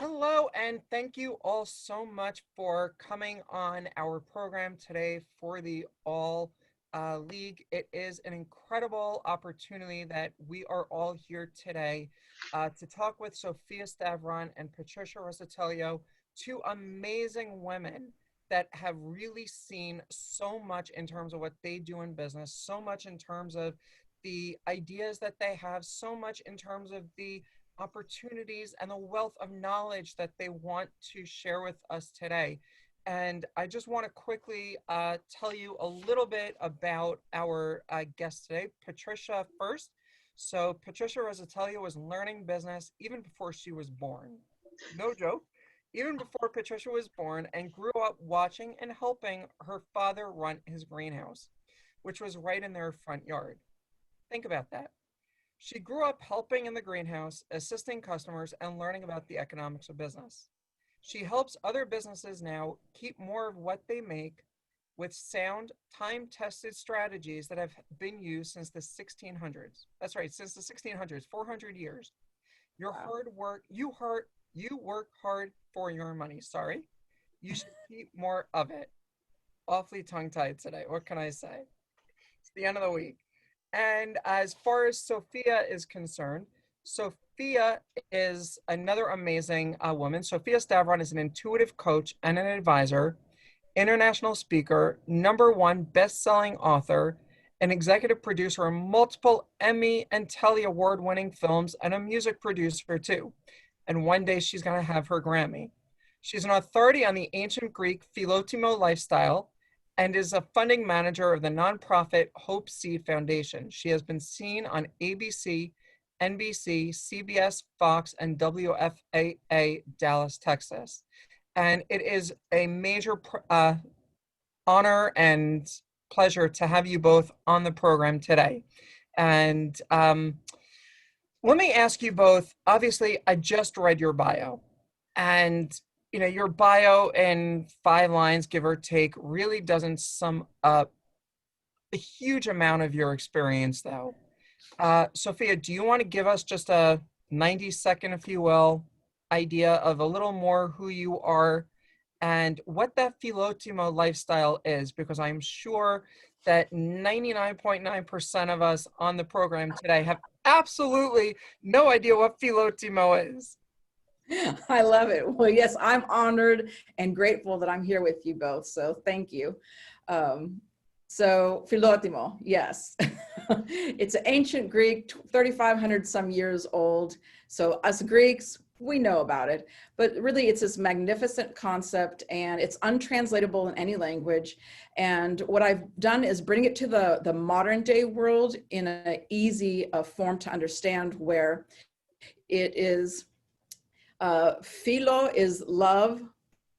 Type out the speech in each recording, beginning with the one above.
Hello, and thank you all so much for coming on our program today for the All League. It is an incredible opportunity that we are all here today to talk with Sophia Stavron and Patricia Reszetylo, two amazing women that have really seen so much in terms of what they do in business, so much in terms of the ideas that they have, so much in terms of the opportunities and the wealth of knowledge that they want to share with us today. And I just want to quickly tell you a little bit about our guest today, Patricia first. So Patricia Reszetylo was learning business even before she was born. No joke. Even before Patricia was born, and grew up watching and helping her father run his greenhouse, which was right in their front yard. Think about that. She grew up helping in the greenhouse, assisting customers, and learning about the economics of business. She helps other businesses now keep more of what they make with sound, time-tested strategies that have been used since the 1600s. That's right, since the 1600s, 400 years. Your Wow. hard work, you work hard for your money. Sorry. You should keep more of it. Awfully tongue-tied today. What can I say? It's the end of the week. And as far as Sophia is concerned, Sophia is another amazing woman. Sophia Stavron is an intuitive coach and an advisor, international speaker, #1 best-selling author, an executive producer on multiple Emmy and Telly award-winning films, and a music producer too. And one day she's going to have her Grammy. She's an authority on the ancient Greek Philotimo lifestyle and is a funding manager of the nonprofit Hope Seed Foundation. She has been seen on ABC, NBC, CBS, Fox, and WFAA Dallas, Texas. And it is a major honor and pleasure to have you both on the program today. And let me ask you both, obviously, I just read your bio, and your bio in 5 lines, give or take, really doesn't sum up a huge amount of your experience, though. Sophia, do you want to give us just a 90-second, if you will, idea of a little more who you are and what that Philotimo lifestyle is? Because I'm sure that 99.9% of us on the program today have absolutely no idea what Philotimo is. I love it. Well, yes, I'm honored and grateful that I'm here with you both. So thank you. Um, Philotimo, yes. It's an ancient Greek, 3,500 some years old. So us Greeks, we know about it, but really it's this magnificent concept and it's untranslatable in any language. And what I've done is bring it to the modern day world in an easy form to understand, where it is philo is love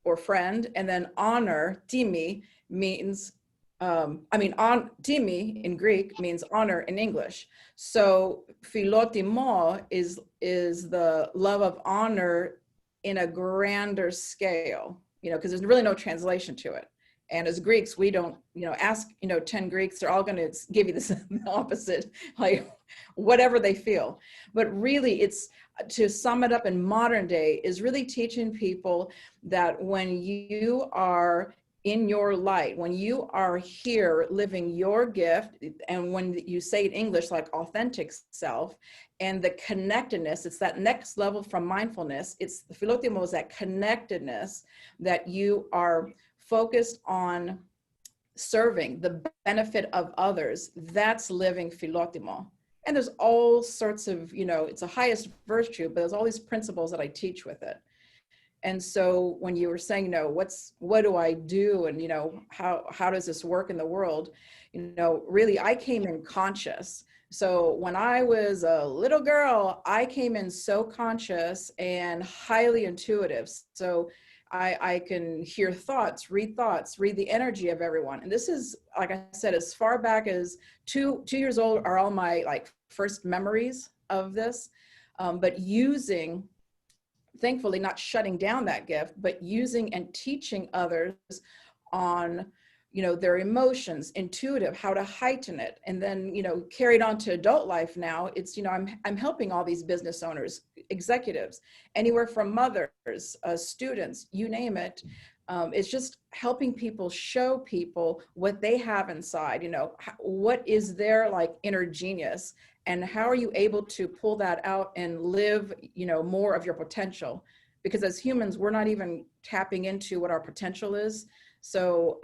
or friend, and then honor, timi, means, timi in Greek means honor in English. So philotimo is the love of honor in a grander scale, because there's really no translation to it. And as Greeks, we don't, ask, 10 Greeks, they're all going to give you the opposite, like whatever they feel. But really, it's, to sum it up in modern day, is really teaching people that when you are in your light, when you are here living your gift, and when you say in English, like authentic self, and the connectedness, it's that next level from mindfulness. It's the philotimo, is that connectedness, that you are focused on serving the benefit of others. That's living philotimo. And there's all sorts of, it's a highest virtue, but there's all these principles that I teach with it. And so when you were saying, what do I do? And, how does this work in the world? Really, I came in conscious. So when I was a little girl, I came in so conscious and highly intuitive. So I can hear thoughts, read the energy of everyone. And this is, like I said, as far back as 2 years old are all my first memories of this. But using, thankfully, not shutting down that gift, but using and teaching others on, their emotions, intuitive, how to heighten it. And then, carried on to adult life now, it's, I'm helping all these business owners, executives, anywhere from mothers, students, you name it. It's just helping people, show people what they have inside, what is their like inner genius, and how are you able to pull that out and live, more of your potential? Because as humans, we're not even tapping into what our potential is. So,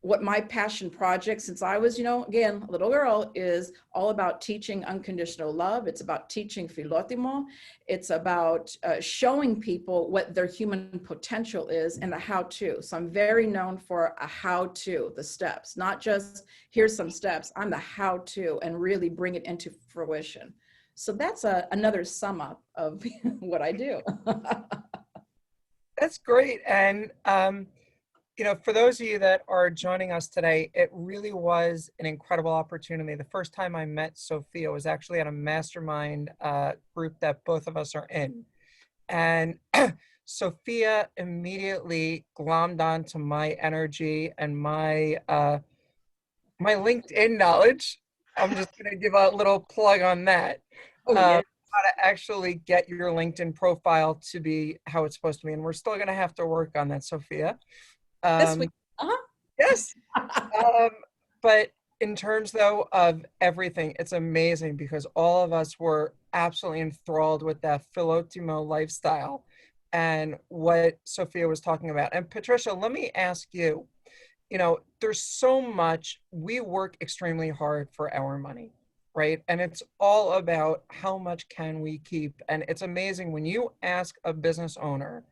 what my passion project since I was, again, a little girl, is all about teaching unconditional love. It's about teaching philotimo. It's about showing people what their human potential is and the how-to. So I'm very known for a how-to, the steps, not just here's some steps. I'm the how-to and really bring it into fruition. So that's another sum up of what I do. That's great. And for those of you that are joining us today, it really was an incredible opportunity. The first time I met Sophia was actually at a mastermind group that both of us are in. And Sophia immediately glommed onto my energy and my LinkedIn knowledge. I'm just going to give a little plug on that. Oh, yeah. How to actually get your LinkedIn profile to be how it's supposed to be. And we're still going to have to work on that, Sophia. This week. Yes. But in terms, though, of everything, it's amazing because all of us were absolutely enthralled with that Philotimo lifestyle and what Sophia was talking about. And Patricia, let me ask you, there's so much, we work extremely hard for our money, right? And it's all about how much can we keep. And it's amazing when you ask a business owner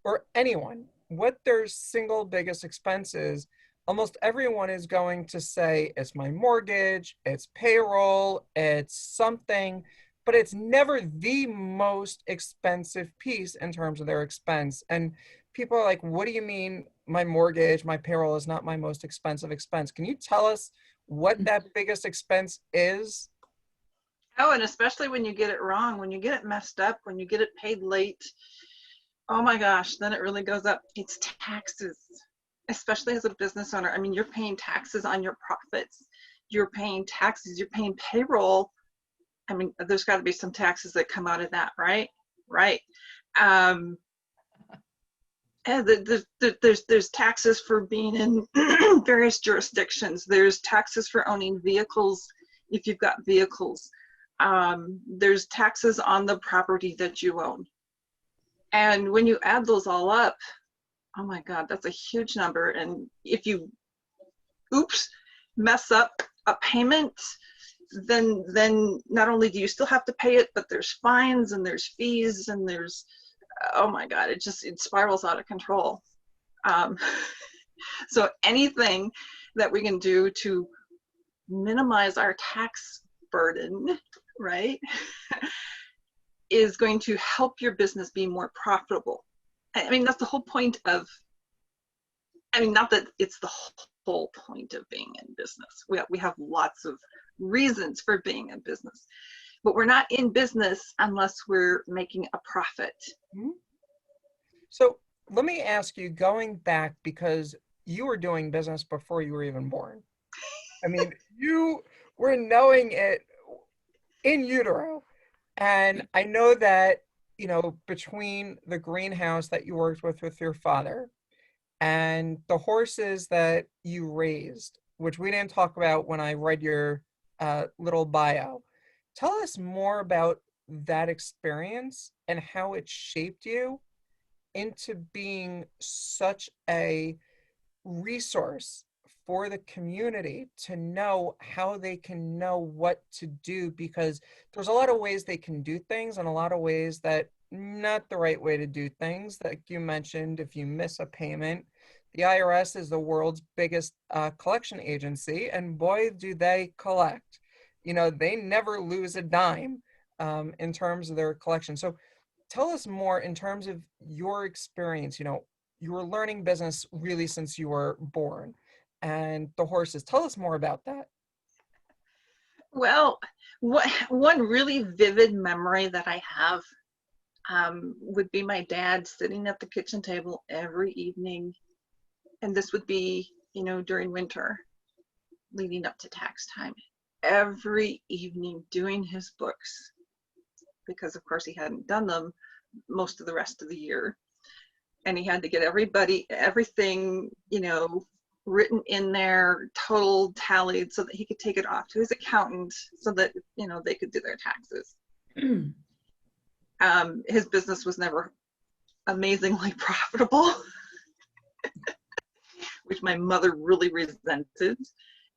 or anyone what their single biggest expense is, almost everyone is going to say it's my mortgage, it's payroll, it's something, but it's never the most expensive piece in terms of their expense. And people are like, what do you mean my mortgage, my payroll is not my most expensive expense? Can you tell us what that biggest expense is? Oh, and especially when you get it wrong, when you get it messed up, when you get it paid late, oh my gosh, then it really goes up. It's taxes, especially as a business owner. I mean, you're paying taxes on your profits. You're paying taxes, you're paying payroll. I mean, there's got to be some taxes that come out of that, right? Right. And there's taxes for being in various jurisdictions. There's taxes for owning vehicles if you've got vehicles. There's taxes on the property that you own. And when you add those all up, oh my God, that's a huge number. And if you, mess up a payment, then not only do you still have to pay it, but there's fines and there's fees and there's, oh my God, it spirals out of control. So anything that we can do to minimize our tax burden, right, is going to help your business be more profitable. I mean, that's the whole point of, not that it's the whole point of being in business. We have lots of reasons for being in business, but we're not in business unless we're making a profit. So let me ask you, going back, because you were doing business before you were even born. I mean, you were knowing it in utero. And I know that, between the greenhouse that you worked with your father and the horses that you raised, which we didn't talk about when I read your little bio, tell us more about that experience and how it shaped you into being such a resource for the community to know how they can know what to do, because there's a lot of ways they can do things and a lot of ways that not the right way to do things. Like you mentioned, if you miss a payment, the IRS is the world's biggest collection agency, and boy, do they collect. They never lose a dime in terms of their collection. So tell us more in terms of your experience. You were learning business really since you were born, and the horses. Tell us more about that. Well, one really vivid memory that I have would be my dad sitting at the kitchen table every evening. And this would be during winter leading up to tax time, every evening doing his books, because of course he hadn't done them most of the rest of the year. And he had to get everything, written in there, total tallied, so that he could take it off to his accountant so that, they could do their taxes. His business was never amazingly profitable, which my mother really resented.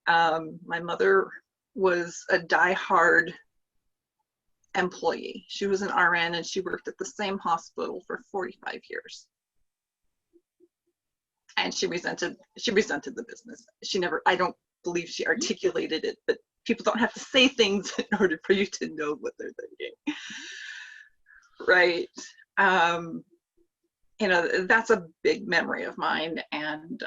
My mother was a diehard employee. She was an RN and she worked at the same hospital for 45 years. And she resented the business. I don't believe she articulated it, but people don't have to say things in order for you to know what they're thinking. Right. That's a big memory of mine. And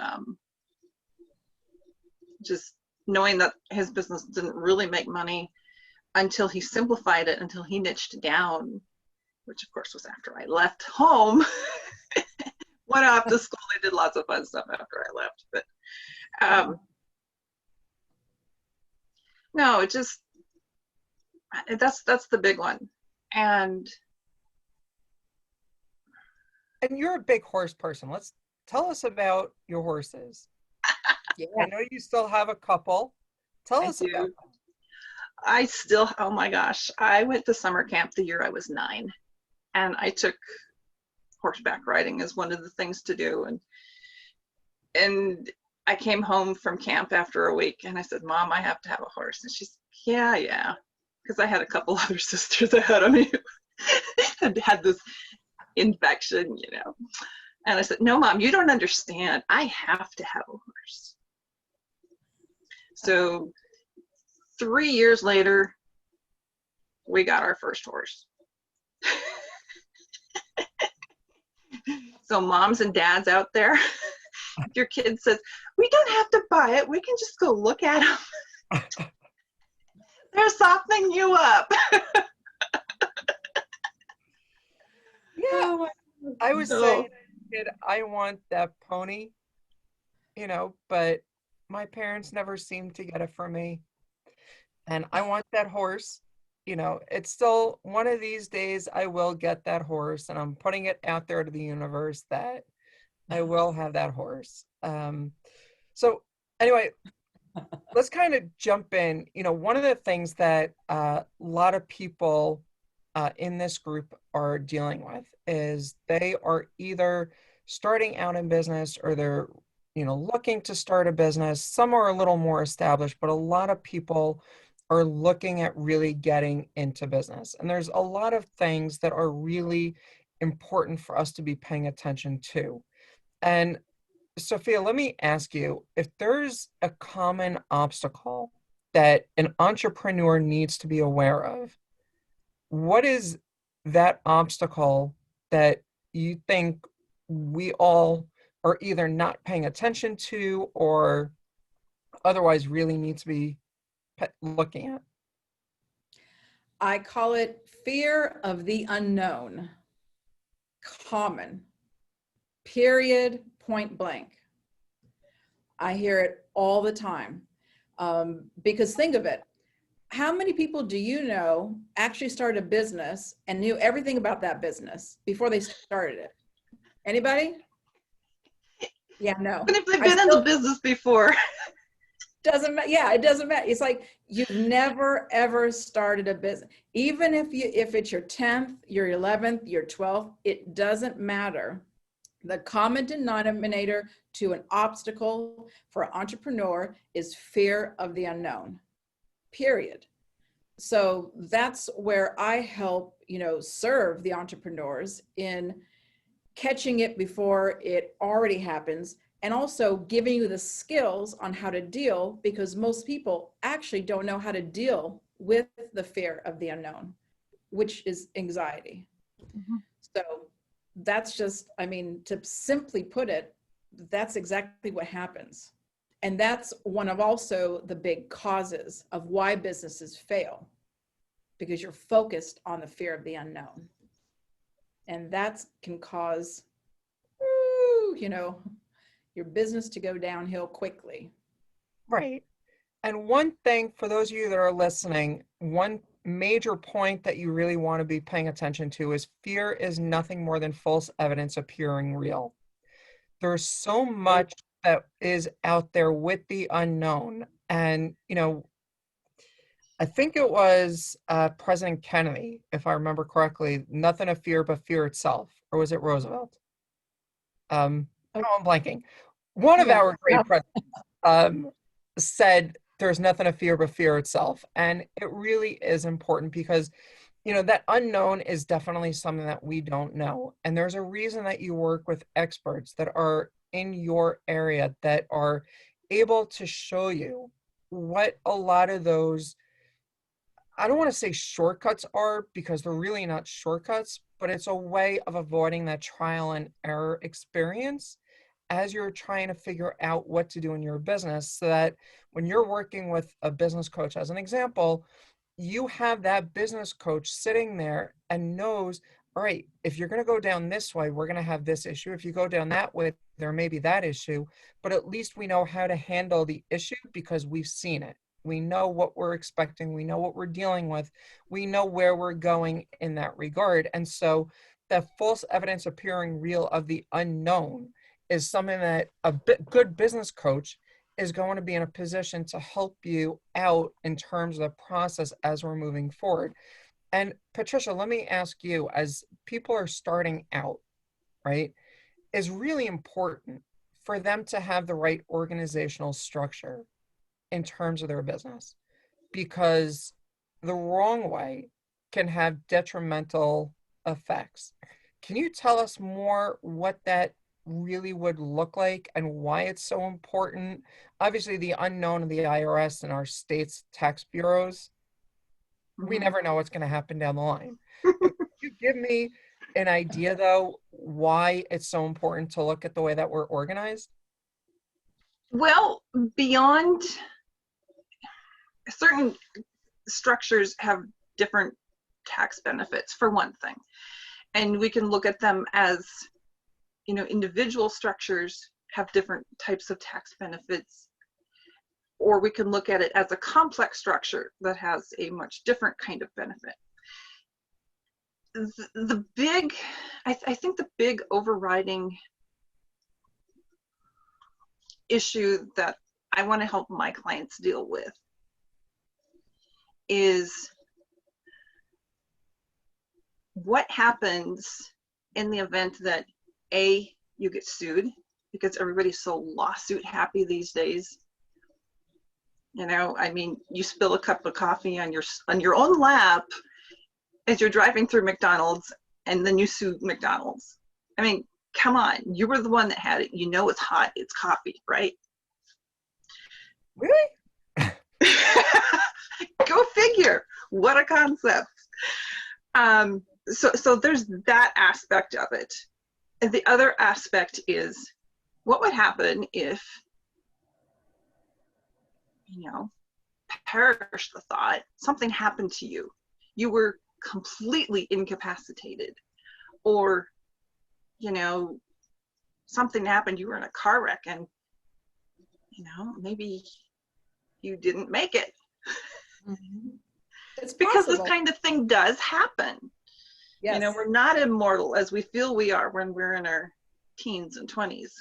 just knowing that his business didn't really make money until he simplified it, until he niched down, which of course was after I left home. Went off to school. I did lots of fun stuff after I left, but no, it just, that's the big one. And you're a big horse person. Tell us about your horses. Yeah. I know you still have a couple. Tell us about them. Oh my gosh, I went to summer camp the year I was 9, and I took horseback riding as one of the things to do. And I came home from camp after a week and I said, Mom, I have to have a horse. And she's, yeah. Because I had a couple other sisters ahead of me who had this infection, And I said, no, Mom, you don't understand. I have to have a horse. So 3 years later, we got our first horse. So moms and dads out there, if your kid says, we don't have to buy it, we can just go look at them. They're softening you up. Yeah, I was saying, kid, I want that pony, but my parents never seemed to get it for me. And I want that horse. It's still one of these days I will get that horse, and I'm putting it out there to the universe that I will have that horse. So anyway, let's kind of jump in. One of the things that a lot of people in this group are dealing with is they are either starting out in business or they're, looking to start a business. Some are a little more established, but a lot of people are looking at really getting into business. And there's a lot of things that are really important for us to be paying attention to. And Sophia, let me ask you, if there's a common obstacle that an entrepreneur needs to be aware of, what is that obstacle that you think we all are either not paying attention to or otherwise really need to be looking at? I call it fear of the unknown. Common. Period. Point blank. I hear it all the time. Because think of it. How many people do you know actually started a business and knew everything about that business before they started it? Anybody? Yeah, no. But if they've been in the business before. Doesn't matter. Yeah, it doesn't matter. It's like you've never ever started a business. Even if it's your 10th, your 11th, your 12th, it doesn't matter. The common denominator to an obstacle for an entrepreneur is fear of the unknown. Period. So that's where I help, serve the entrepreneurs in catching it before it already happens, and also giving you the skills on how to deal, because most people actually don't know how to deal with the fear of the unknown, which is anxiety. Mm-hmm. So that's just, to simply put it, that's exactly what happens. And that's one of also the big causes of why businesses fail, because you're focused on the fear of the unknown. And that can cause, your business to go downhill quickly. Right. And one thing for those of you that are listening, one major point that you really want to be paying attention to is fear is nothing more than false evidence appearing real. There's so much that is out there with the unknown. And, I think it was President Kennedy, if I remember correctly, nothing to fear but fear itself. Or was it Roosevelt? No, I'm blanking. One of Yeah. our great presidents said there's nothing to fear but fear itself. And it really is important because, that unknown is definitely something that we don't know. And there's a reason that you work with experts that are in your area that are able to show you what a lot of those, I don't want to say shortcuts are because they're really not shortcuts, but it's a way of avoiding that trial and error experience as you're trying to figure out what to do in your business, so that when you're working with a business coach, as an example, you have that business coach sitting there and knows, all right, if you're going to go down this way, we're going to have this issue. If you go down that way, there may be that issue, but at least we know how to handle the issue because we've seen it. We know what we're expecting. We know what we're dealing with. We know where we're going in that regard. And so that false evidence appearing real of the unknown is something that a good business coach is going to be in a position to help you out in terms of the process as we're moving forward. And Patricia, let me ask you, as people are starting out, right, is really important for them to have the right organizational structure in terms of their business, because the wrong way can have detrimental effects. Can you tell us more what that really would look like and why it's so important? Obviously, the unknown of the IRS and our state's tax bureaus, we never know what's going to happen down the line. But could you give me an idea, though, why it's so important to look at the way that we're organized? Well, beyond certain structures have different tax benefits, for one thing. And we can look at them as, individual structures have different types of tax benefits, or we can look at it as a complex structure that has a much different kind of benefit. I think the big overriding issue that I want to help my clients deal with is what happens in the event that you get sued, because everybody's so lawsuit happy these days. You spill a cup of coffee on your own lap as you're driving through McDonald's, and then you sue McDonald's. I mean, come on, you were the one that had it. It's hot, it's coffee, right? Really? Go figure. What a concept. So there's that aspect of it. And the other aspect is, what would happen if, perish the thought, something happened to you. You were completely incapacitated, or, something happened, you were in a car wreck, and, maybe you didn't make it. Mm-hmm. It's because possible. this kind of thing does happen. Yes. We're not immortal as we feel we are when we're in our teens and 20s.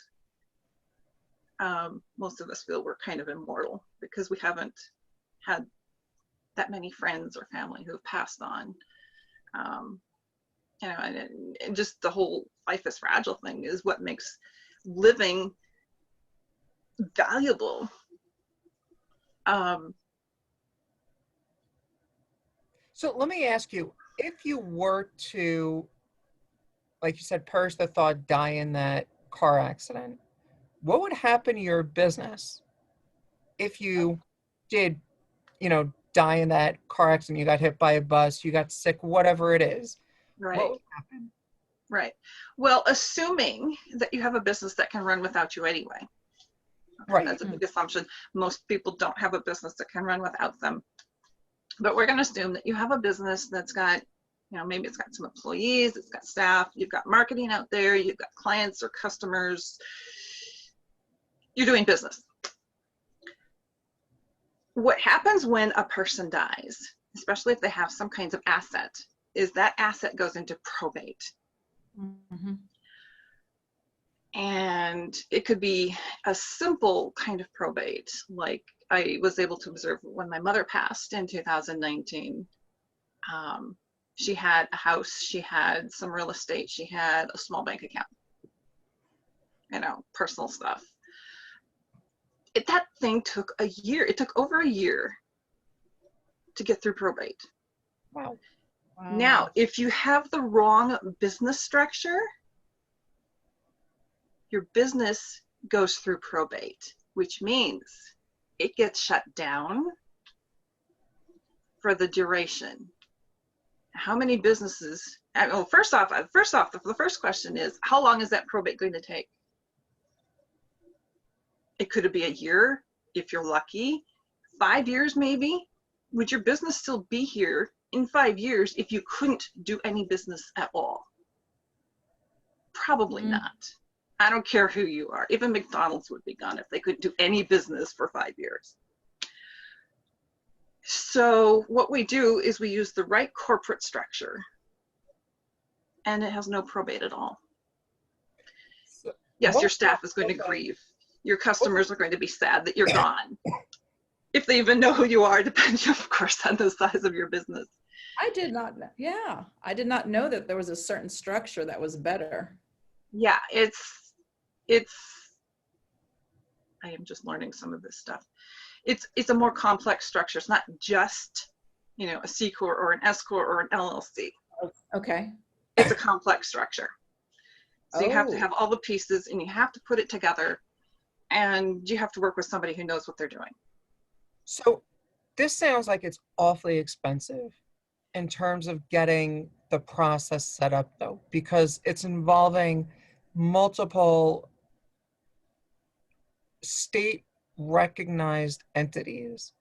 Most of us feel we're kind of immortal because we haven't had that many friends or family who have passed on. And just the whole life is fragile thing is what makes living valuable. So let me ask you, if you were to, like you said, perish the thought, die in that car accident, what would happen to your business if you did, die in that car accident? You got hit by a bus, you got sick, whatever it is. Right. What would happen? Right. Well, assuming that you have a business that can run without you anyway. Okay, Right. That's a big assumption. Most people don't have a business that can run without them. But we're going to assume that you have a business that's got, maybe it's got some employees, it's got staff, you've got marketing out there, you've got clients or customers. You're doing business. What happens when a person dies, especially if they have some kinds of asset, is that asset goes into probate. Mm-hmm. And it could be a simple kind of probate, like I was able to observe when my mother passed in 2019. She had a house, she had some real estate, she had a small bank account, personal stuff. That thing took a year. It took over a year to get through probate. Wow. Now, if you have the wrong business structure, your business goes through probate, which means it gets shut down for the duration. How many businesses? Well, first off, the first question is, how long is that probate going to take? It could be a year, if you're lucky, 5 years maybe. Would your business still be here in 5 years if you couldn't do any business at all? Probably not. I don't care who you are. Even McDonald's would be gone if they couldn't do any business for 5 years. So what we do is we use the right corporate structure, and it has no probate at all. Yes, your staff is going to grieve. Your customers are going to be sad that you're gone. If they even know who you are, depending, of course, on the size of your business. I did not know. Yeah, I did not know that there was a certain structure that was better. Yeah, it's. I am just learning some of this stuff. It's a more complex structure. It's not just, a C corp or an S corp or an LLC. Okay. It's a complex structure. So you have to Oh. have all the pieces, and you have to put it together, and you have to work with somebody who knows what they're doing. So this sounds like it's awfully expensive in terms of getting the process set up, though, because it's involving multiple state recognized entities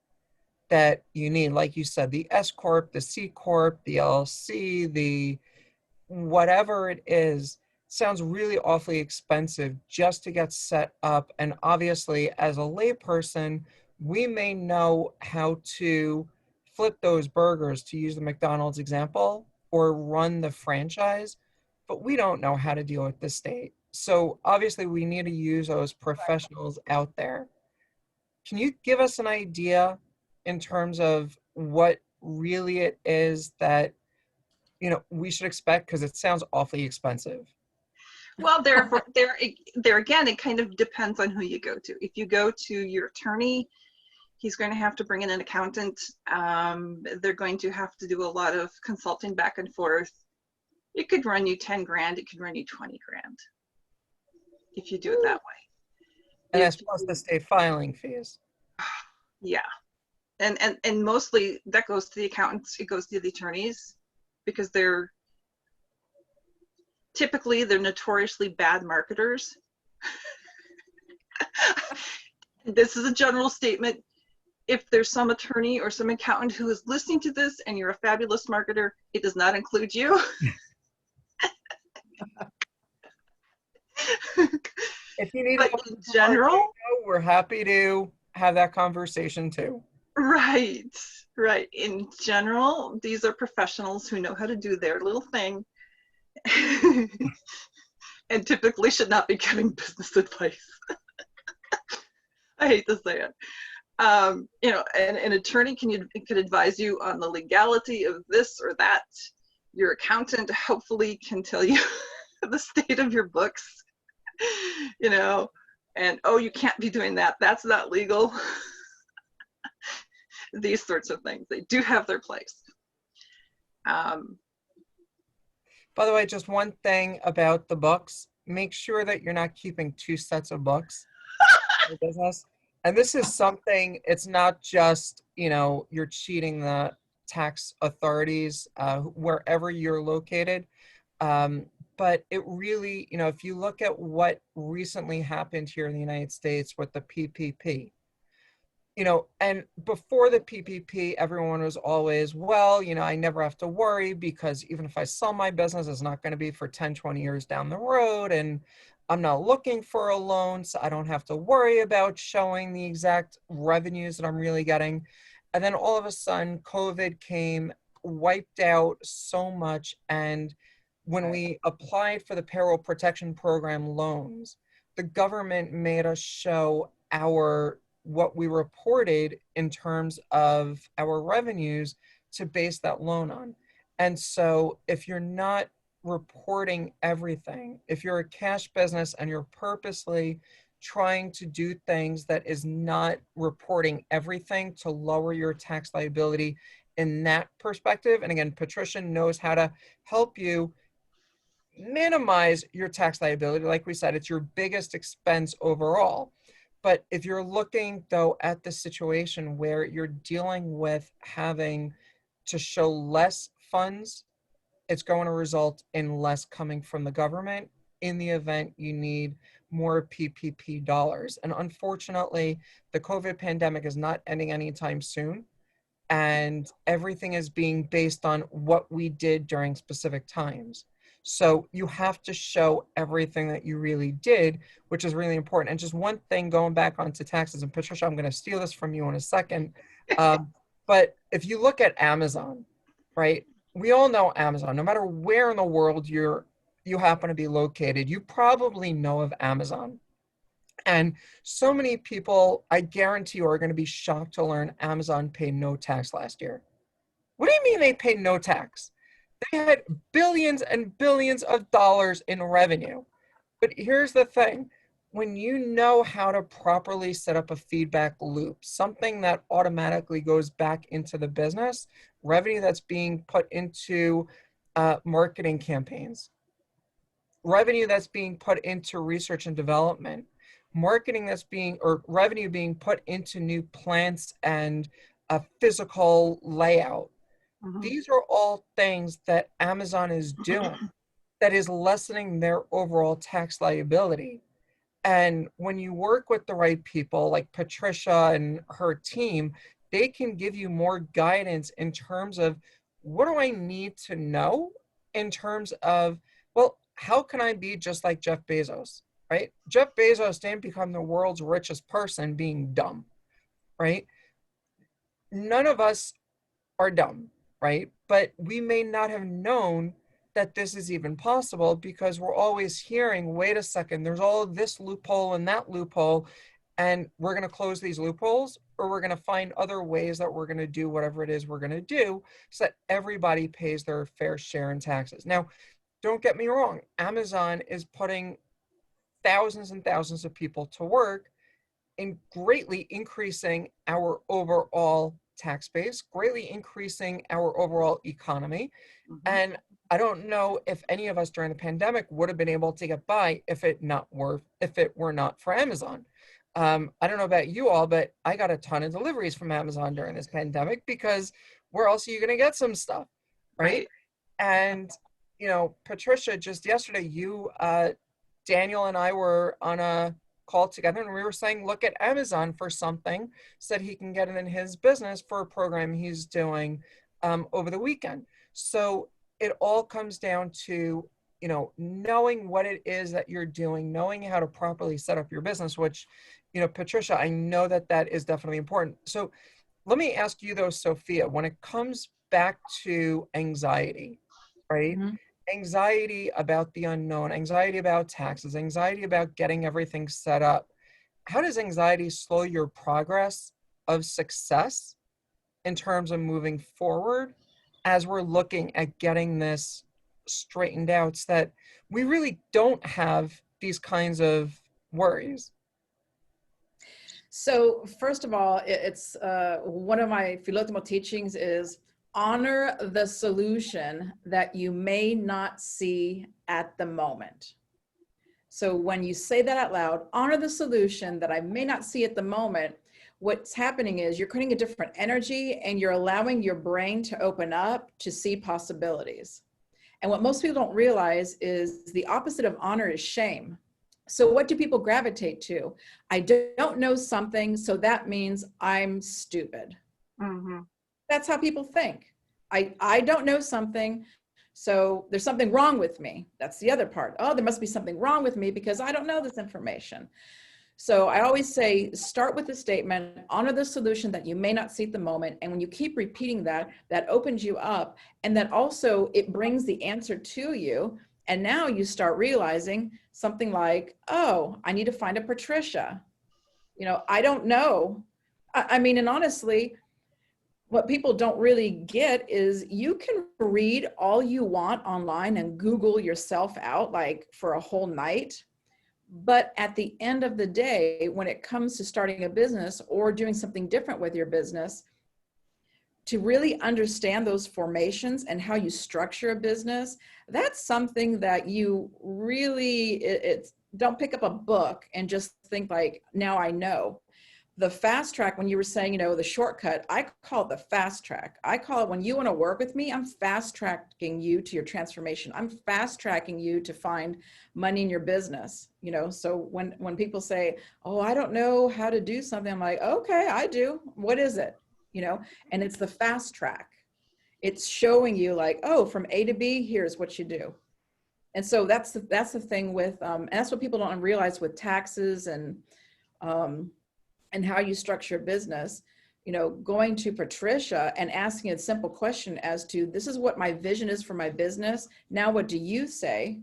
that you need, like you said, the S corp, the C corp, the LLC, the whatever it is. Sounds really awfully expensive just to get set up. And obviously, as a layperson, we may know how to flip those burgers, to use the McDonald's example, or run the franchise, but we don't know how to deal with the state. So obviously, we need to use those professionals out there. Can you give us an idea in terms of what really it is that we should expect? Because it sounds awfully expensive. Well, there again, it kind of depends on who you go to. If you go to your attorney, he's going to have to bring in an accountant. They're going to have to do a lot of consulting back and forth. It could run you 10 grand. It could run you 20 grand if you do it that way. And that's plus the state filing fees. Yeah. And mostly that goes to the accountants. It goes to the attorneys, because they're notoriously bad marketers. This is a general statement. If there's some attorney or some accountant who is listening to this and you're a fabulous marketer, it does not include you. If you need but help in general, we're happy to have that conversation too. Right. In general, these are professionals who know how to do their little thing and typically should not be giving business advice. I hate to say it. An attorney can advise you on the legality of this or that. Your accountant hopefully can tell you the state of your books, and, oh, you can't be doing that. That's not legal. These sorts of things, they do have their place. By the way, just one thing about the books, make sure that you're not keeping 2 sets of books in your business. And this is something, it's not just, you're cheating the tax authorities wherever you're located. But it really, if you look at what recently happened here in the United States with the PPP, And before the PPP, everyone was always, well, I never have to worry because even if I sell my business, it's not going to be for 10, 20 years down the road. And I'm not looking for a loan, so I don't have to worry about showing the exact revenues that I'm really getting. And then all of a sudden, COVID came, wiped out so much. And when we applied for the Payroll Protection Program loans, the government made us show what we reported in terms of our revenues to base that loan on. And so if you're not reporting everything, if you're a cash business and you're purposely trying to do things that is not reporting everything to lower your tax liability in that perspective, and again, Patricia knows how to help you minimize your tax liability. Like we said, it's your biggest expense overall. But if you're looking, though, at the situation where you're dealing with having to show less funds, it's going to result in less coming from the government in the event you need more PPP dollars. And unfortunately, the COVID pandemic is not ending anytime soon. And everything is being based on what we did during specific times. So you have to show everything that you really did, which is really important. And just one thing going back onto taxes, and Patricia, I'm going to steal this from you in a second. But if you look at Amazon, right? We all know Amazon. No matter where in the world you happen to be located, you probably know of Amazon. And so many people, I guarantee you, are going to be shocked to learn Amazon paid no tax last year. What do you mean they paid no tax? They had billions and billions of dollars in revenue. But here's the thing. When you know how to properly set up a feedback loop, something that automatically goes back into the business, revenue that's being put into marketing campaigns, revenue that's being put into research and development, revenue being put into new plants and a physical layout. Mhm. These are all things that Amazon is doing that is lessening their overall tax liability. And when you work with the right people like Patricia and her team, they can give you more guidance in terms of what do I need to know in terms of, well, how can I be just like Jeff Bezos, right? Jeff Bezos didn't become the world's richest person being dumb, right? None of us are dumb, right? But we may not have known that this is even possible because we're always hearing, wait a second, there's all this loophole and that loophole, and we're going to close these loopholes, or we're going to find other ways that we're going to do whatever it is we're going to do so that everybody pays their fair share in taxes. Now, don't get me wrong, Amazon is putting thousands and thousands of people to work in greatly increasing our overall tax base, greatly increasing our overall economy. Mhm. And I don't know if any of us during the pandemic would have been able to get by if it were not for Amazon. I don't know about you all, but I got a ton of deliveries from Amazon during this pandemic because where else are you going to get some stuff, right? Right. And Patricia, just yesterday, Daniel and I were on a call together and we were saying, look at Amazon for something so that he can get it in his business for a program he's doing over the weekend. So it all comes down to, knowing what it is that you're doing, knowing how to properly set up your business, which, Patricia, I know that that is definitely important. So let me ask you though, Sophia, when it comes back to anxiety, right? Mhm. Anxiety about the unknown, anxiety about taxes, anxiety about getting everything set up. How does anxiety slow your progress of success in terms of moving forward as we're looking at getting this straightened out so that we really don't have these kinds of worries? So first of all, it's one of my philosophical teachings is honor the solution that you may not see at the moment. So when you say that out loud, honor the solution that I may not see at the moment, what's happening is you're creating a different energy and you're allowing your brain to open up to see possibilities. And what most people don't realize is the opposite of honor is shame. So what do people gravitate to? I don't know something, so that means I'm stupid. Mm-hmm. That's how people think. I don't know something, so there's something wrong with me. That's the other part. Oh, there must be something wrong with me because I don't know this information. So I always say, start with the statement, honor the solution that you may not see at the moment. And when you keep repeating that, that opens you up. And that also, it brings the answer to you. And now you start realizing something like, oh, I need to find a Patricia. You know, I don't know. I mean, and honestly, what people don't really get is you can read all you want online and Google yourself out like for a whole night. But at the end of the day, when it comes to starting a business or doing something different with your business, to really understand those formations and how you structure a business, that's something that you really, it's don't pick up a book and just think like, now I know. The fast track, when you were saying, you know, the shortcut, I call it the fast track. I call it when you want to work with me, I'm fast tracking you to your transformation. I'm fast tracking you to find money in your business. You know, so when people say, oh, I don't know how to do something, I'm like, okay, I do. What is it? You know, and it's the fast track. It's showing you like, oh, from A to B, here's what you do. And so that's the thing with, and that's what people don't realize with taxes and how you structure a business. You know, going to Patricia and asking a simple question as to, this is what my vision is for my business. Now, what do you say?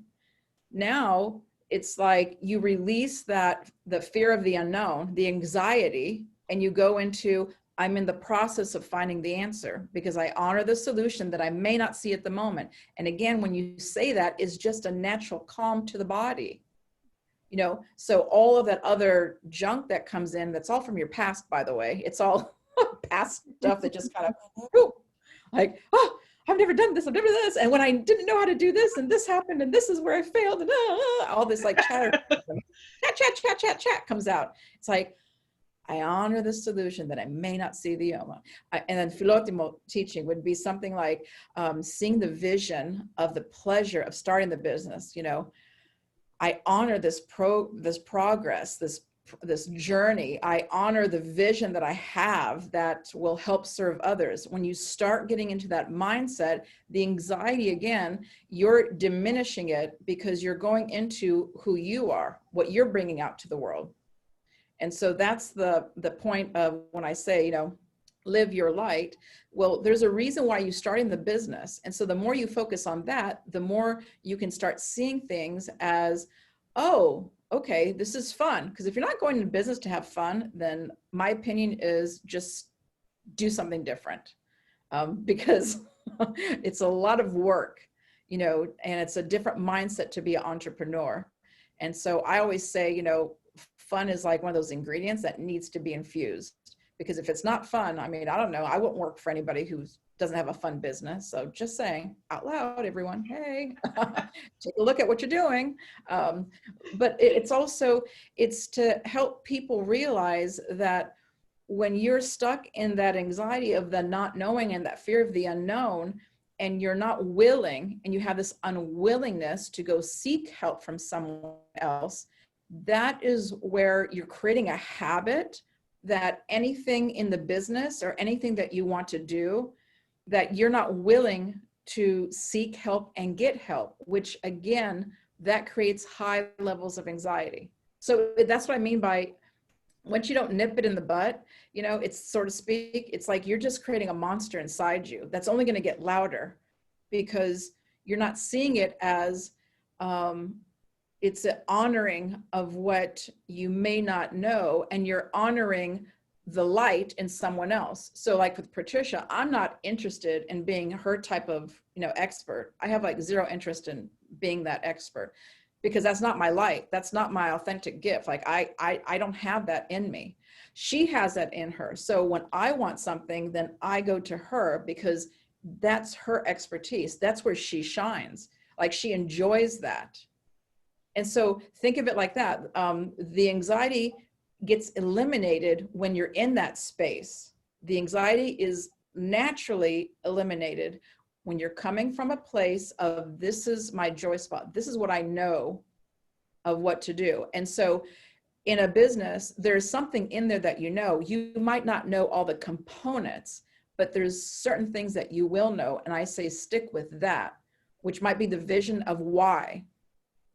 Now it's like you release that, the fear of the unknown, the anxiety, and you go into, I'm in the process of finding the answer because I honor the solution that I may not see at the moment. And again, when you say that, is just a natural calm to the body. You know, so all of that other junk that comes in, that's all from your past, by the way. It's all past stuff that just kind of, whoo, like, oh, I've never done this, I've never done this. And when I didn't know how to do this, and this happened, and this is where I failed, and all this like chatter, chat comes out. It's like, I honor the solution that I may not see the and then philotimo teaching would be something like seeing the vision of the pleasure of starting the business. You know, I honor this progress, this journey. I honor the vision that I have that will help serve others. When you start getting into that mindset, the anxiety, again, you're diminishing it because you're going into who you are, what you're bringing out to the world. And so that's the point of when I say, you know, live your light. Well, there's a reason why you're starting the business. And so the more you focus on that, the more you can start seeing things as, oh, okay, this is fun. Because if you're not going into business to have fun, then my opinion is just do something different. Because it's a lot of work, you know, and it's a different mindset to be an entrepreneur. And so I always say, you know, fun is like one of those ingredients that needs to be infused. Because if it's not fun, I mean, I don't know, I wouldn't work for anybody who doesn't have a fun business. So just saying out loud, everyone, hey, take a look at what you're doing. But it's also, it's to help people realize that when you're stuck in that anxiety of the not knowing and that fear of the unknown, and you're not willing, and you have this unwillingness to go seek help from someone else, that is where you're creating a habit that anything in the business or anything that you want to do, that you're not willing to seek help and get help, which again, that creates high levels of anxiety. So that's what I mean by once you don't nip it in the butt, you know, it's so to speak, it's like you're just creating a monster inside you that's only going to get louder because you're not seeing it as it's an honoring of what you may not know, and you're honoring the light in someone else. So like with Patricia, I'm not interested in being her type of, you know, expert. I have like zero interest in being that expert because that's not my light. That's not my authentic gift. Like I don't have that in me. She has that in her. So when I want something, then I go to her because that's her expertise. That's where she shines. Like she enjoys that. And so think of it like that. The anxiety gets eliminated when you're in that space. The anxiety is naturally eliminated when you're coming from a place of, this is my joy spot. This is what I know. of what to do. And so in a business, there's something in there that you might not know all the components, but there's certain things that you will know. And I say stick with that, which might be the vision of why.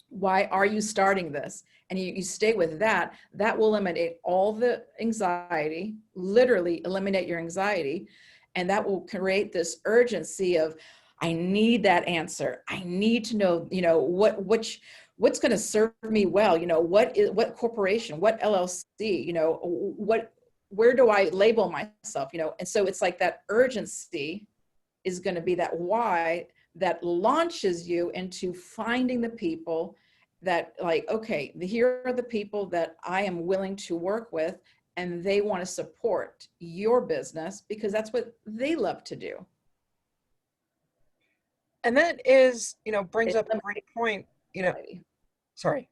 Why are you starting this? And you stay with that. That will eliminate all the anxiety, literally eliminate your anxiety. And that will create this urgency of, I need that answer. I need to know, what's going to serve me well. What corporation, what LLC, where do I label myself, And so it's like that urgency is going to be that why that launches you into finding the people that okay, here are the people that I am willing to work with, and they want to support your business because that's what they love to do. And that is, brings up a great point, sorry.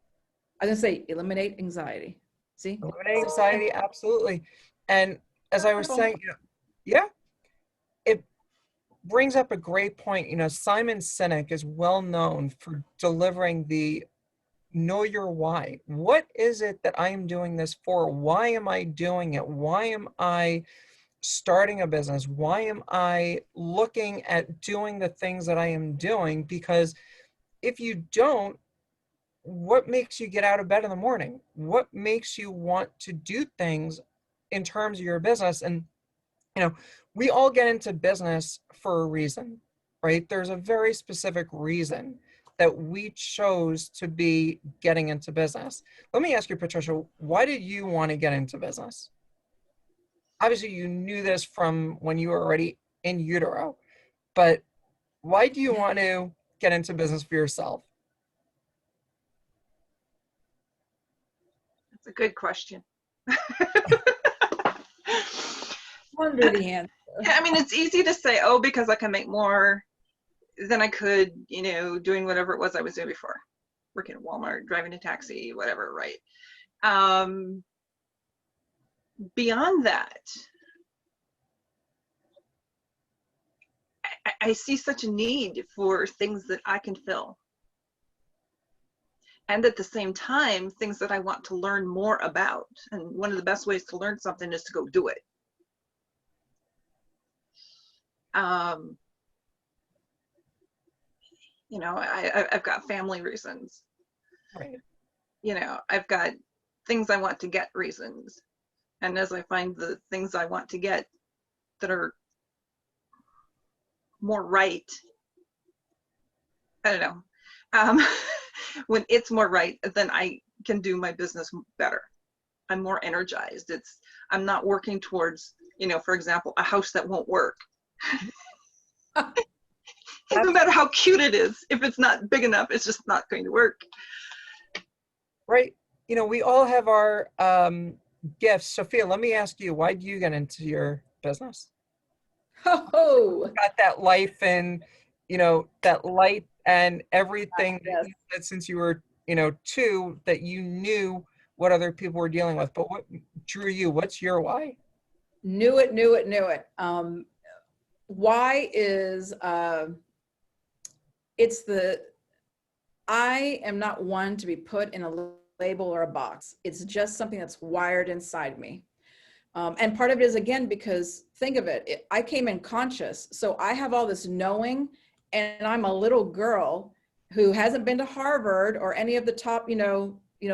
I was going to say, eliminate anxiety. See? Eliminate anxiety, absolutely. And as I was saying, yeah, it brings up a great point. Simon Sinek is well known for delivering the know your why. What is it that I am doing this for? Why am I doing it? Why am I starting a business? Why am I looking at doing the things that I am doing? Because if you don't, what makes you get out of bed in the morning? What makes you want to do things in terms of your business? And, we all get into business for a reason, right? There's a very specific reason that we chose to be getting into business. Let me ask you, Patricia, why did you want to get into business? Obviously, you knew this from when you were already in utero, but why do you want to get into business for yourself? That's a good question. Wonder the answer. I mean, it's easy to say, oh, because I can make more than I could, doing whatever it was I was doing before, working at Walmart, driving a taxi, whatever, right? Beyond that, I see such a need for things that I can fill. And at the same time, things that I want to learn more about. And one of the best ways to learn something is to go do it. I've got family reasons. Right. I've got things I want to get reasons. And as I find the things I want to get that are more right, I don't know. When it's more right, then I can do my business better. I'm more energized. I'm not working towards, for example, a house that won't work. No matter how cute it is, if it's not big enough, it's just not going to work. Right. We all have our gifts. Sophia, let me ask you, why do you get into your business? Oh, You got that life and, that light and everything yes. that you said since you were, 2, that you knew what other people were dealing with. But what drew you? What's your why? Knew it. Why is, I am not one to be put in a label or a box. It's just something that's wired inside me. And part of it is, again, because think of it, I came in conscious. So I have all this knowing, and I'm a little girl who hasn't been to Harvard or any of the top,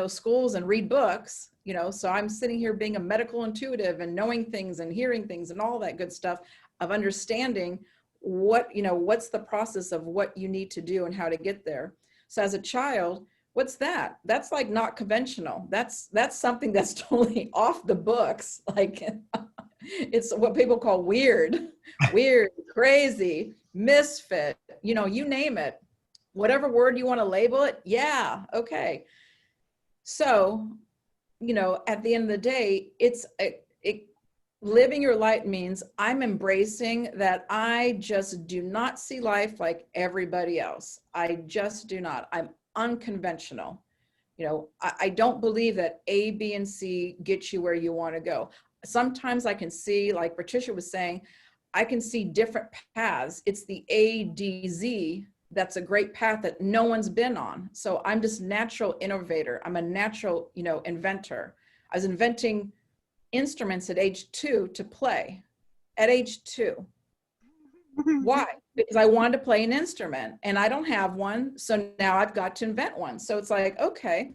schools and read books, so I'm sitting here being a medical intuitive and knowing things and hearing things and all that good stuff of understanding what's the process of what you need to do and how to get there. So as a child, what's that? That's like not conventional. That's something that's totally off the books. Like it's what people call weird, crazy, misfit, you name it, whatever word you want to label it. Yeah. Okay. So, at the end of the day, living your light means I'm embracing that I just do not see life like everybody else. I just do not. I'm unconventional. I don't believe that A, B, and C get you where you want to go. Sometimes I can see, like Patricia was saying, I can see different paths. It's the A, D, Z that's a great path that no one's been on. So I'm just natural innovator. I'm a natural, inventor. I was inventing instruments at age 2 to play at age 2. Why? Because I wanted to play an instrument and I don't have one. So now I've got to invent one. So it's like, okay.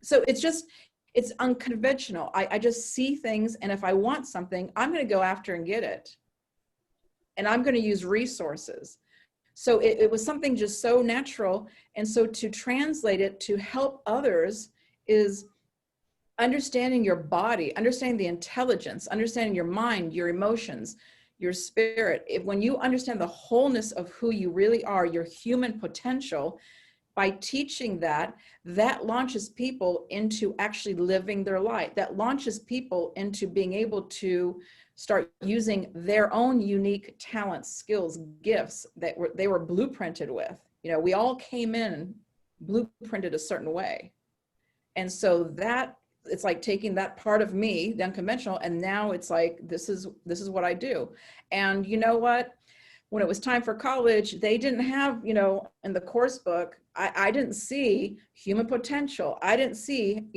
So it's unconventional. I just see things, and if I want something, I'm going to go after and get it. And I'm going to use resources. So it was something just so natural. And so to translate it to help others is understanding your body, understanding the intelligence, understanding your mind, your emotions, your spirit. When you understand the wholeness of who you really are, your human potential, by teaching that launches people into actually living their life. That launches people into being able to start using their own unique talents, skills, gifts that they were blueprinted with. We all came in blueprinted a certain way. And so that it's like taking that part of me, the unconventional, and now it's like, this is what I do. And you know what? When it was time for college, they didn't have, in the course book, I didn't see human potential. I didn't see,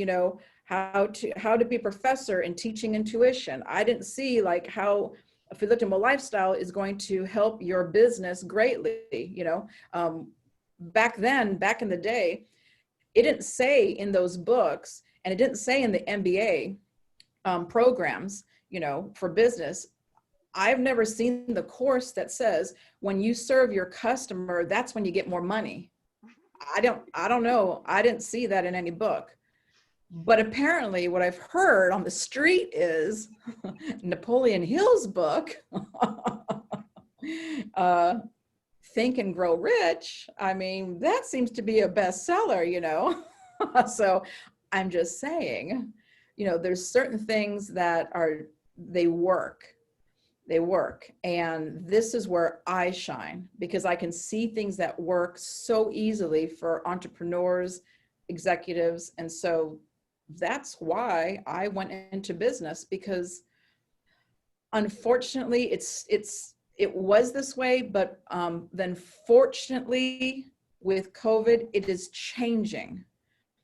how to be a professor in teaching intuition. I didn't see like how a philoptimal lifestyle is going to help your business greatly. Back in the day, it didn't say in those books, and it didn't say in the MBA programs, for business. I've never seen the course that says when you serve your customer, that's when you get more money. I don't know. I didn't see that in any book. But apparently what I've heard on the street is Napoleon Hill's book, Think and Grow Rich. I mean, that seems to be a bestseller, So I'm just saying, there's certain things that they work. And this is where I shine, because I can see things that work so easily for entrepreneurs, executives. And so that's why I went into business, because unfortunately it was this way, but then fortunately with COVID, it is changing.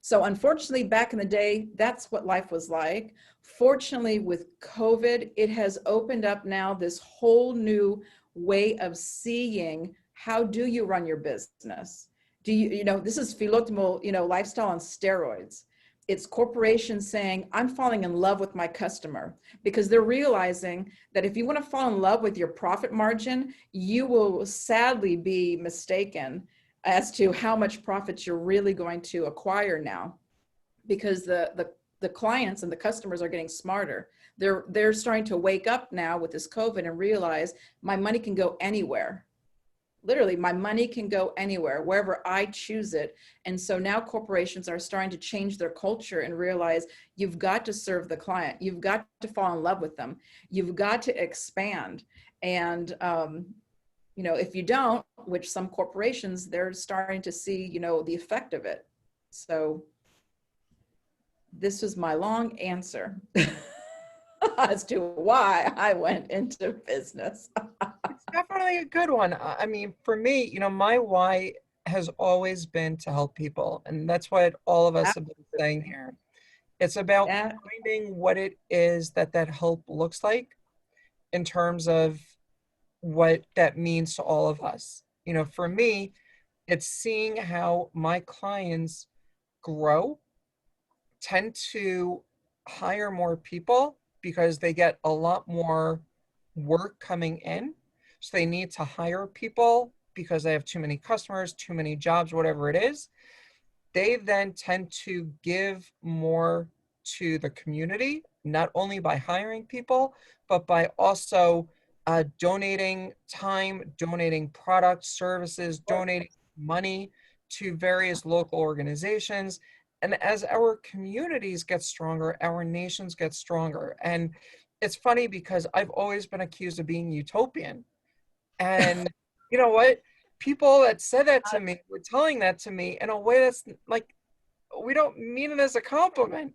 So unfortunately, back in the day, that's what life was like. Fortunately, with COVID, it has opened up now this whole new way of seeing, how do you run your business? Do you, this is philoptimal, lifestyle on steroids. It's corporations saying, I'm falling in love with my customer, because they're realizing that if you want to fall in love with your profit margin, you will sadly be mistaken as to how much profits you're really going to acquire now, because the clients and the customers are getting smarter. They're starting to wake up now with this COVID and realize my money can go anywhere. Literally, my money can go anywhere, wherever I choose it. And so now corporations are starting to change their culture and realize you've got to serve the client. You've got to fall in love with them. You've got to expand. And, if you don't, which some corporations, they're starting to see, the effect of it. So this was my long answer as to why I went into business. It's definitely a good one. I mean, for me, my why has always been to help people. And that's what all of us have been saying here. It's about finding what it is that help looks like in terms of what that means to all of us. For me, it's seeing how my clients grow, tend to hire more people because they get a lot more work coming in. So they need to hire people because they have too many customers, too many jobs, whatever it is. They then tend to give more to the community, not only by hiring people, but by also donating time, donating products, services, donating money to various local organizations. And as our communities get stronger, our nations get stronger. And it's funny because I've always been accused of being utopian. And you know what? People that said that to me were telling that to me in a way that's like, we don't mean it as a compliment,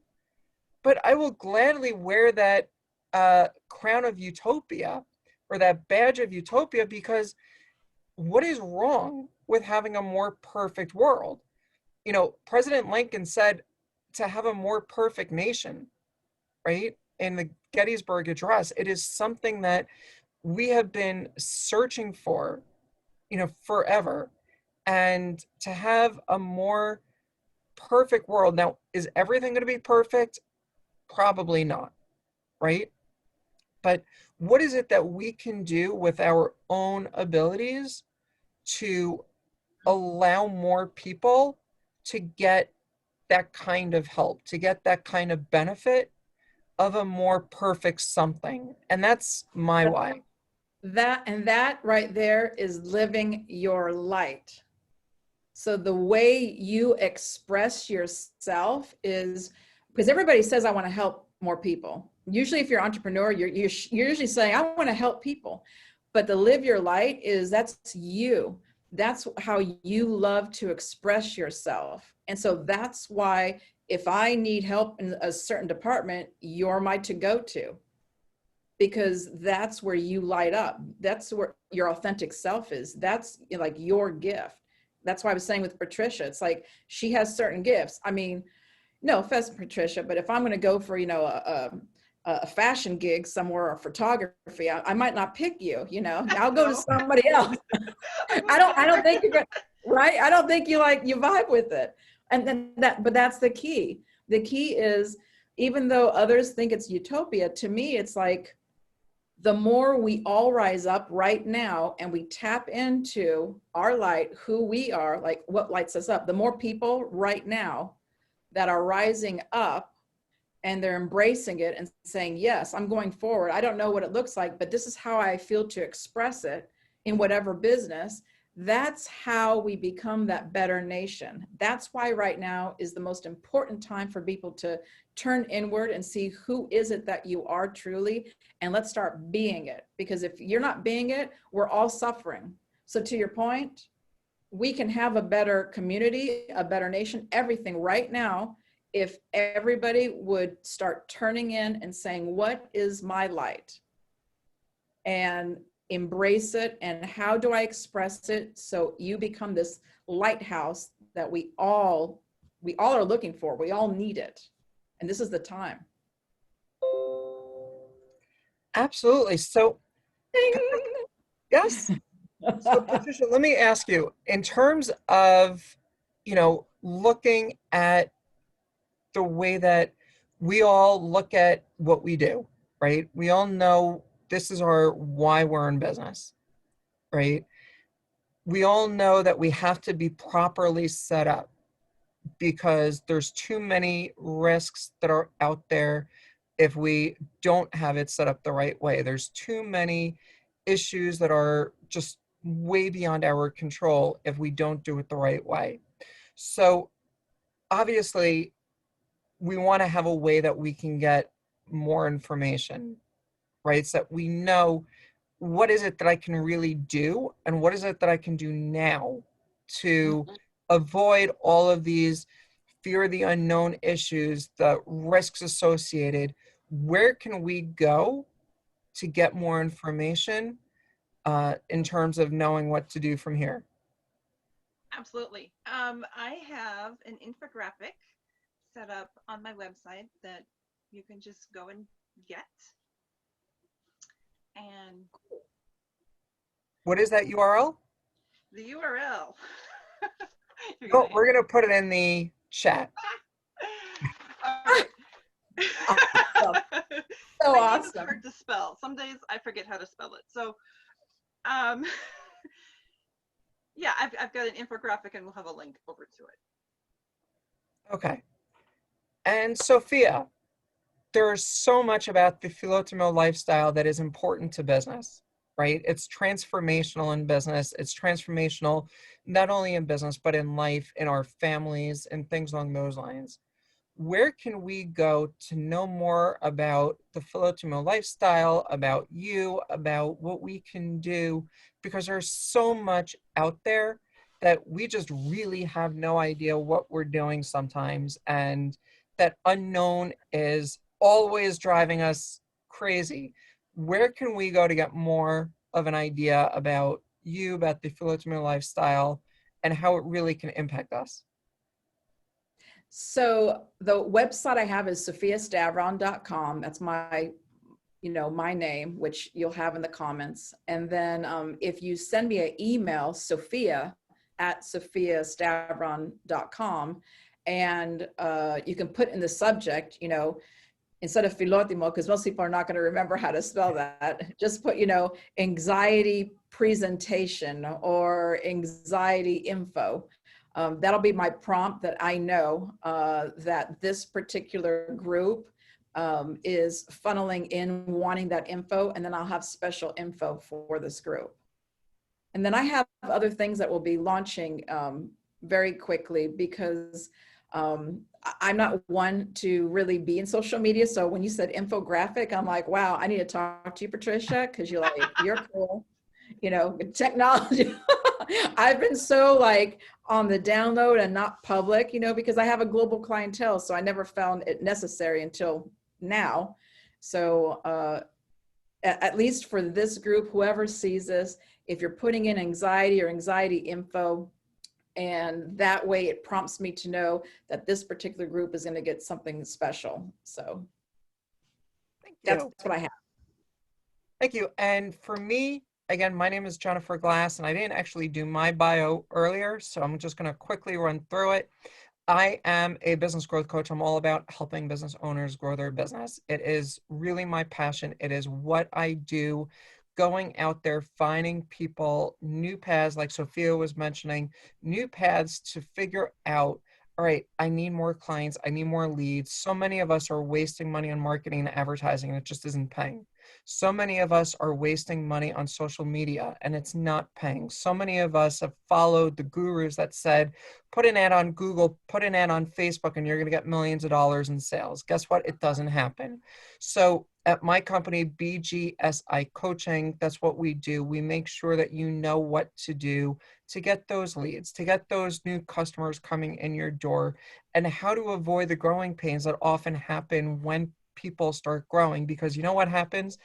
but I will gladly wear that crown of utopia, or that badge of utopia, because what is wrong with having a more perfect world. You know, President Lincoln said to have a more perfect nation, right? In the Gettysburg Address, it is something that we have been searching for, you know, forever. And to have a more perfect world. Now, is everything going to be perfect? Probably not, right? But what is it that we can do with our own abilities to allow more people to get that kind of help, to get that kind of benefit of a more perfect something? And that's my why. That right there is living your light. So the way you express yourself is, because everybody says, I want to help more people. Usually if you're an entrepreneur, you're usually saying, I want to help people. But the live your light is, that's you. That's how you love to express yourself. And so that's why if I need help in a certain department, you're my to go to, because that's where you light up. That's where your authentic self is. That's, you know, like your gift. That's why I was saying with Patricia, it's like she has certain gifts. I mean, no offense, Patricia, but if I'm going to go for, you know, a fashion gig somewhere or photography, I might not pick you, you know, I'll go to somebody else. I don't think you're going, right? I don't think you vibe with it. And then but that's the key. The key is, even though others think it's utopia, to me, it's like, the more we all rise up right now and we tap into our light, who we are, like what lights us up, the more people right now that are rising up and they're embracing it and saying, yes, I'm going forward. I don't know what it looks like, but this is how I feel to express it in whatever business. That's how we become that better nation. That's why right now is the most important time for people to turn inward and see who is it that you are truly, and let's start being it. Because if you're not being it, we're all suffering. So to your point, we can have a better community, a better nation, everything right now, if everybody would start turning in and saying, what is my light? And embrace it. And how do I express it? So you become this lighthouse that we all are looking for. We all need it. And this is the time. Absolutely. So, yes. So, Patricia, let me ask you, in terms of, you know, looking at the way that we all look at what we do, right? We all know this is our why we're in business, right? We all know that we have to be properly set up because there's too many risks that are out there if we don't have it set up the right way. There's too many issues that are just way beyond our control if we don't do it the right way. So obviously, we want to have a way that we can get more information, right? So that we know what is it that I can really do and what is it that I can do now to avoid all of these fear of the unknown issues, the risks associated. Where can we go to get more information in terms of knowing what to do from here? Absolutely. I have an infographic set up on my website that you can just go and get. And what is that URL? the URL. Oh, we're going to put it in the chat. All right. So my awesome. name is hard to spell. Some days I forget how to spell it. So, yeah, I've got an infographic and we'll have a link over to it. Okay. And Sophia, there's so much about the Philotimo lifestyle that is important to business, right? It's transformational in business. It's transformational not only in business, but in life, in our families, and things along those lines. Where can we go to know more about the Philotimo lifestyle, about you, about what we can do? Because there's so much out there that we just really have no idea what we're doing sometimes. And that unknown is always driving us crazy. Where can we go to get more of an idea about you, about the Philotimo lifestyle, and how it really can impact us? So the website I have is sophiastavron.com. That's my, my name, which you'll have in the comments. And then if you send me an email, sophia@sophiastavron.com, and you can put in the subject, instead of filotimo, because most people are not going to remember how to spell that, just put, anxiety presentation or anxiety info. That'll be my prompt that I know that this particular group is funneling in, wanting that info, and then I'll have special info for this group. And then I have other things that will be launching very quickly, because I'm not one to really be in social media. So when you said infographic, I'm like, wow, I need to talk to you, Patricia, because you're cool. Technology. I've been so on the download and not public, because I have a global clientele. So I never found it necessary until now. So at least for this group, whoever sees this, if you're putting in anxiety or anxiety info, and that way it prompts me to know that this particular group is going to get something special. So that's what I have. Thank you. And for me, again, my name is Jennifer Glass, and I didn't actually do my bio earlier, so I'm just going to quickly run through it. I am a business growth coach. I'm all about helping business owners grow their business. It is really my passion. It is what I do, going out there, finding people, new paths, like Sophia was mentioning, new paths to figure out, all right, I need more clients. I need more leads. So many of us are wasting money on marketing and advertising, and it just isn't paying. So many of us are wasting money on social media, and it's not paying. So many of us have followed the gurus that said, put an ad on Google, put an ad on Facebook, and you're going to get millions of dollars in sales. Guess what? It doesn't happen. So at my company, BGSI Coaching, that's what we do. We make sure that you know what to do to get those leads, to get those new customers coming in your door, and how to avoid the growing pains that often happen when people start growing. Because you know what happens?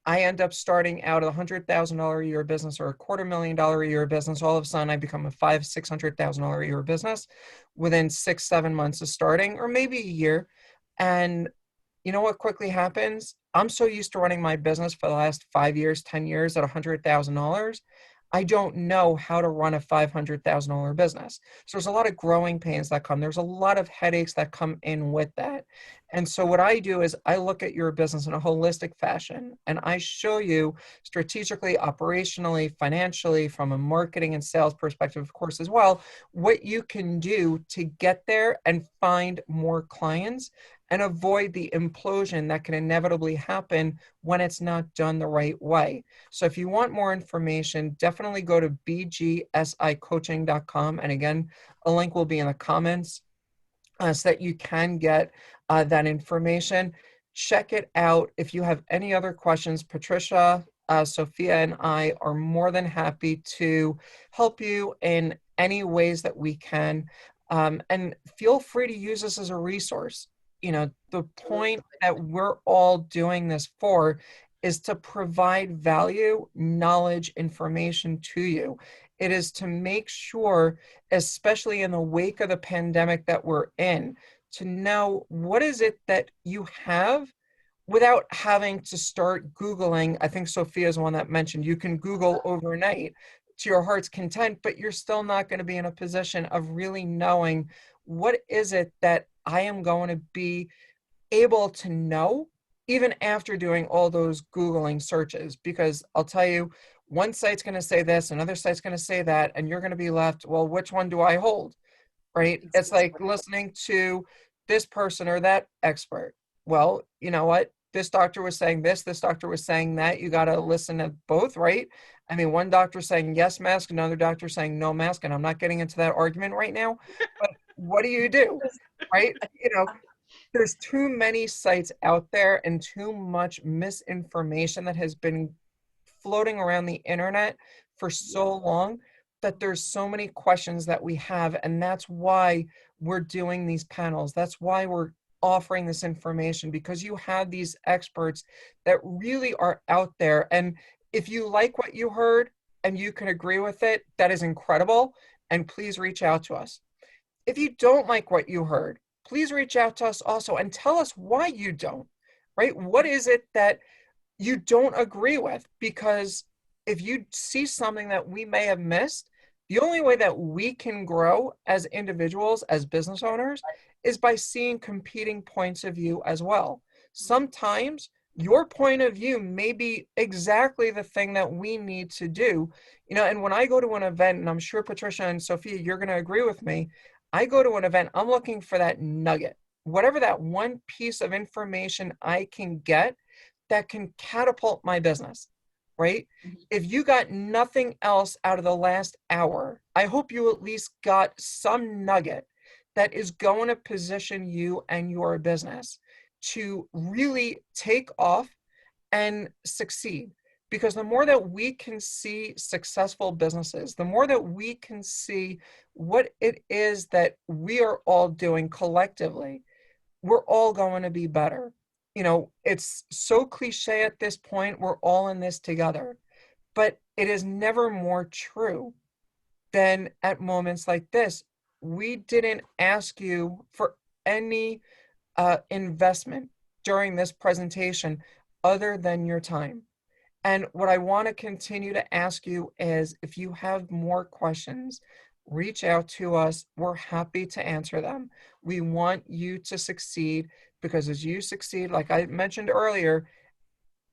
I end up starting out a $100,000 a year business or a $250,000 a year business. All of a sudden, I become a $500,000-$600,000 a year business within 6-7 months of starting, or maybe a year. And you know what quickly happens? I'm so used to running my business for the last 5 years, 10 years at $100,000. I don't know how to run a $500,000 business. So there's a lot of growing pains that come. There's a lot of headaches that come in with that. And so what I do is I look at your business in a holistic fashion, and I show you strategically, operationally, financially, from a marketing and sales perspective, of course, as well, what you can do to get there and find more clients and avoid the implosion that can inevitably happen when it's not done the right way. So if you want more information, definitely go to bgsicoaching.com. And again, a link will be in the comments so that you can get that information. Check it out. If you have any other questions, Patricia, Sophia, and I are more than happy to help you in any ways that we can. And feel free to use this as a resource. The point that we're all doing this for is to provide value, knowledge, information to you. It is to make sure, especially in the wake of the pandemic that we're in, to know what is it that you have without having to start Googling. I think Sophia is the one that mentioned you can Google overnight to your heart's content, but you're still not going to be in a position of really knowing what is it that I am going to be able to know even after doing all those Googling searches. Because I'll tell you, one site's going to say this, another site's going to say that, and you're going to be left, well, which one do I hold? Right? It's like listening to this person or that expert. Well, you know what? This doctor was saying this doctor was saying that. You got to listen to both, right? I mean, one doctor saying yes mask, another doctor saying no mask, and I'm not getting into that argument right now, but what do you do, right? There's too many sites out there and too much misinformation that has been floating around the internet for so long that there's so many questions that we have. And that's why we're doing these panels. That's why we're offering this information, because you have these experts that really are out there. And if you like what you heard and you can agree with it, that is incredible. and please reach out to us. If you don't like what you heard, please reach out to us also and tell us why you don't, right? What is it that you don't agree with? Because if you see something that we may have missed, the only way that we can grow as individuals, as business owners, is by seeing competing points of view as well. Sometimes your point of view may be exactly the thing that we need to do. And when I go to an event, and I'm sure Patricia and Sophia, you're going to agree with me, I go to an event, I'm looking for that nugget, whatever that one piece of information I can get that can catapult my business, right? If you got nothing else out of the last hour, I hope you at least got some nugget that is going to position you and your business to really take off and succeed. Because the more that we can see successful businesses, the more that we can see what it is that we are all doing collectively, we're all going to be better. It's so cliche at this point, we're all in this together, but it is never more true than at moments like this. We didn't ask you for any investment during this presentation other than your time. And what I want to continue to ask you is, if you have more questions, reach out to us. We're happy to answer them. We want you to succeed, because as you succeed, like I mentioned earlier,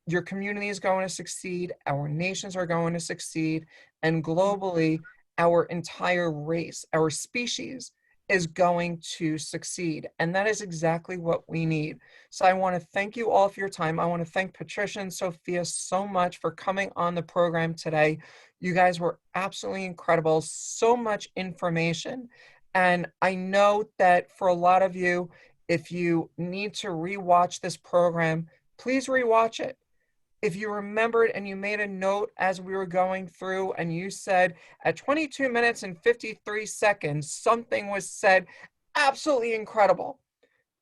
your community is going to succeed, our nations are going to succeed, and globally, our entire race, our species is going to succeed. And that is exactly what we need. So I want to thank you all for your time. I want to thank Patricia and Sophia so much for coming on the program today. You guys were absolutely incredible, so much information. And I know that for a lot of you, if you need to rewatch this program, please rewatch it. If you remembered and you made a note as we were going through and you said at 22 minutes and 53 seconds, something was said absolutely incredible,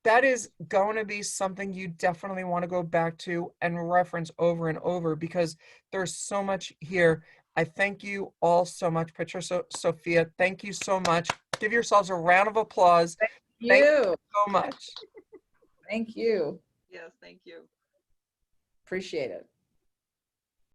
that is going to be something you definitely want to go back to and reference over and over, because there's so much here. I thank you all so much. Patricia, Sophia, thank you so much. Give yourselves a round of applause. Thank you so much. Thank you. Yes, thank you. Appreciate it.